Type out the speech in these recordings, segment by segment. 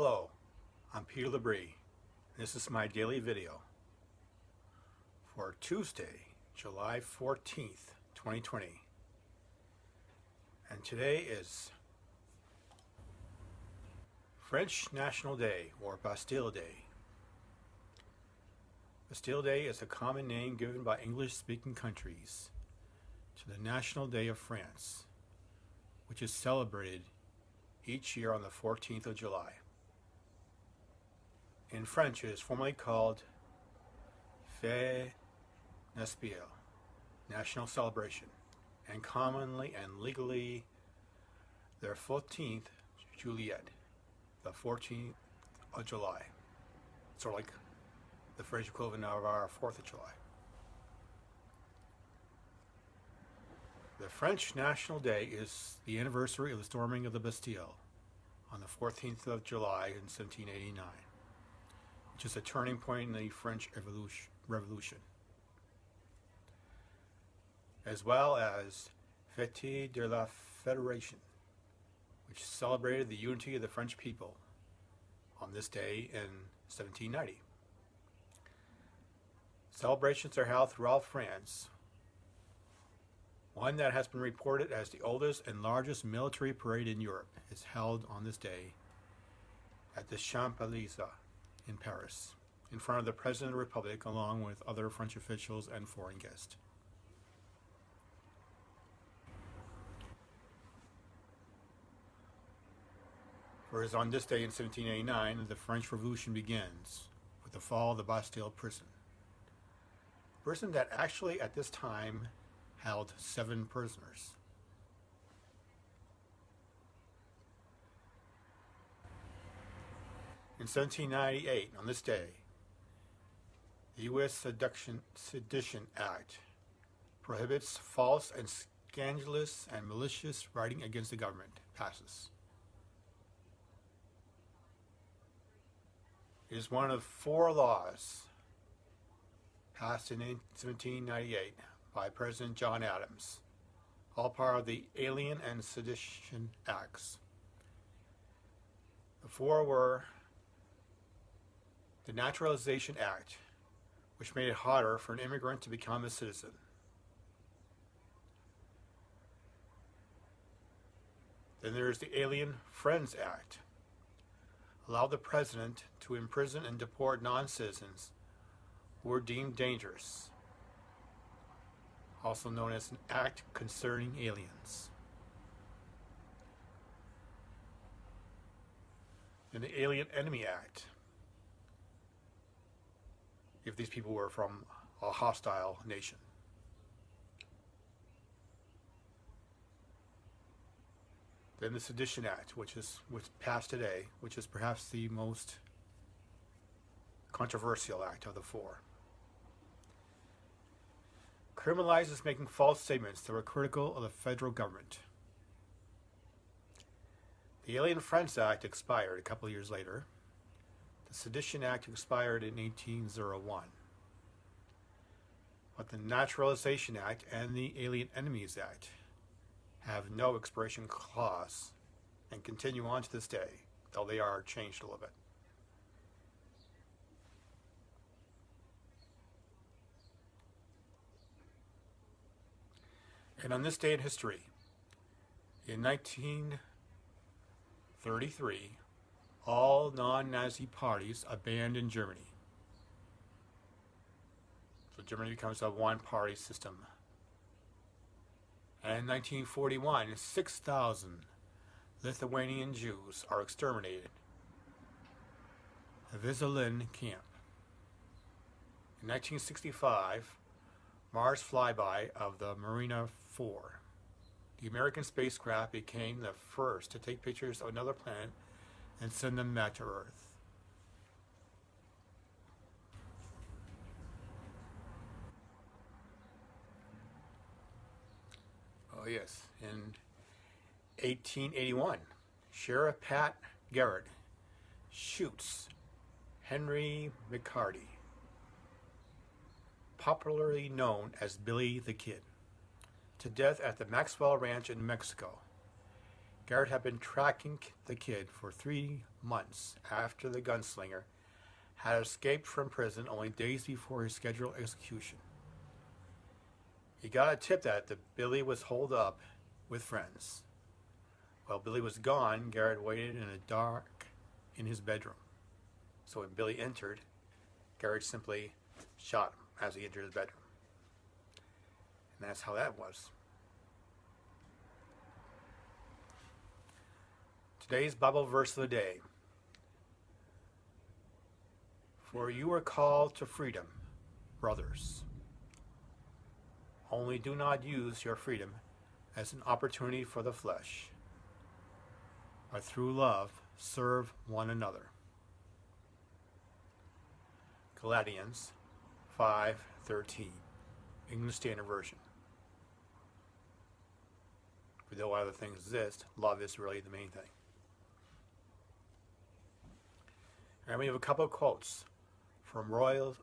Hello, I'm Peter Labrie. This is my daily video for Tuesday, July 14th, 2020. And today is French National Day, or Bastille Day. Bastille Day is a common name given by English-speaking countries to the National Day of France, which is celebrated each year on the 14th of July. In French, it is formally called Fête Nationale, National Celebration, and commonly and legally their 14th Juillet, the 14th of July. Sort of like the French equivalent of our 4th of July. The French National Day is the anniversary of the storming of the Bastille on the 14th of July in 1789. Which is a turning point in the French Revolution, as well as Fête de la Fédération, which celebrated the unity of the French people on this day in 1790. Celebrations are held throughout France. One that has been reported as the oldest and largest military parade in Europe is held on this day at the Champs-Élysées in Paris, in front of the President of the Republic, along with other French officials and foreign guests. For it is on this day in 1789 that the French Revolution begins, with the fall of the Bastille prison. A prison that actually at this time held 7 prisoners. In 1798, on this day, the U.S. Sedition Act prohibits false and scandalous and malicious writing against the government passes. It is one of 4 laws passed in 1798 by President John Adams, all part of the Alien and Sedition Acts. The 4 were the Naturalization Act, which made it harder for an immigrant to become a citizen. Then there's the Alien Friends Act, allowed the president to imprison and deport non-citizens who were deemed dangerous, also known as an act concerning aliens. Then the Alien Enemy Act, if these people were from a hostile nation. Then the Sedition Act, which passed today, which is perhaps the most controversial act of the 4. Criminalizes making false statements that were critical of the federal government. The Alien Friends Act expired a couple of years later. The Sedition Act expired in 1801. But the Naturalization Act and the Alien Enemies Act have no expiration clause and continue on to this day, though they are changed a little bit. And on this day in history, in 1933, all non-Nazi parties abandoned Germany. So Germany becomes a one-party system. And in 1941, 6,000 Lithuanian Jews are exterminated at Visalin camp. In 1965, Mars flyby of the Marina 4. The American spacecraft became the first to take pictures of another planet and send them back to Earth. Oh yes, in 1881, Sheriff Pat Garrett shoots Henry McCarty, popularly known as Billy the Kid, to death at the Maxwell Ranch in Mexico. Garrett had been tracking the kid for 3 months after the gunslinger had escaped from prison only days before his scheduled execution. He got a tip that Billy was holed up with friends. While Billy was gone, Garrett waited in the dark in his bedroom. So when Billy entered, Garrett simply shot him as he entered his bedroom. And that's how that was. Today's Bible verse of the day. For you are called to freedom, brothers. Only do not use your freedom as an opportunity for the flesh, but through love serve one another. Galatians 5:13, English Standard Version. Though other things exist, love is really the main thing. And we have a couple of quotes from Royal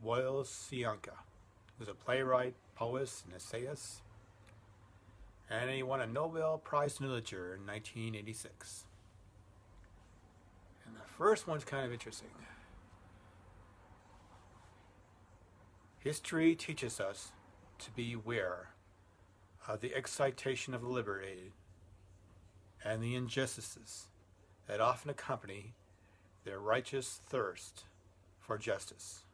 Sianka, who's a playwright, poet, and essayist, and he won a Nobel Prize in Literature in 1986. And the first one's kind of interesting. History teaches us to beware of the excitation of the liberated and the injustices that often accompany their righteous thirst for justice.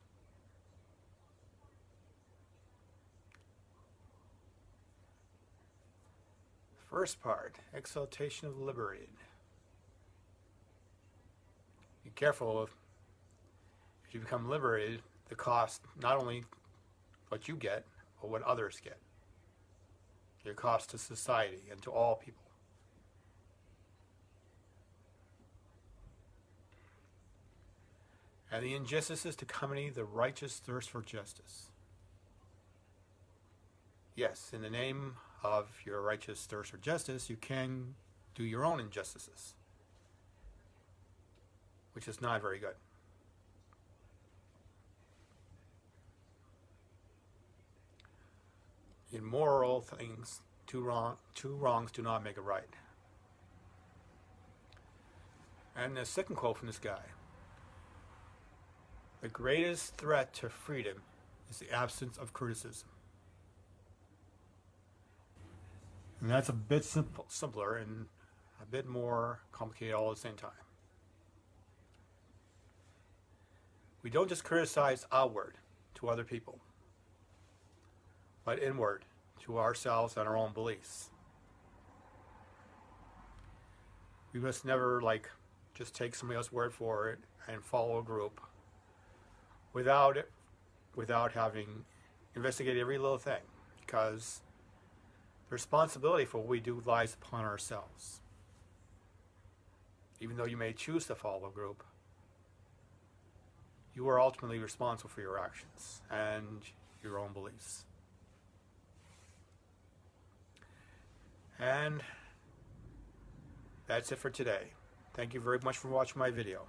First part, exaltation of the liberated. Be careful if you become liberated, the cost, not only what you get, but what others get. Your cost to society and to all people. And the injustices to accompany the righteous thirst for justice. Yes, in the name of your righteous thirst for justice, you can do your own injustices, which is not very good. In moral things, two wrongs do not make a right. And the second quote from this guy. The greatest threat to freedom is the absence of criticism. And that's a bit simpler and a bit more complicated all at the same time. We don't just criticize outward to other people, but inward to ourselves and our own beliefs. We must never just take somebody else's word for it and follow a group without having investigated every little thing, because the responsibility for what we do lies upon ourselves. Even though you may choose to follow a group, you are ultimately responsible for your actions and your own beliefs. And that's it for today. Thank you very much for watching my video.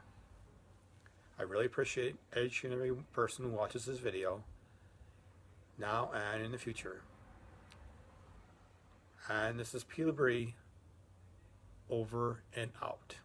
I really appreciate each and every person who watches this video, now and in the future. And this is Pete LeBrie, over and out.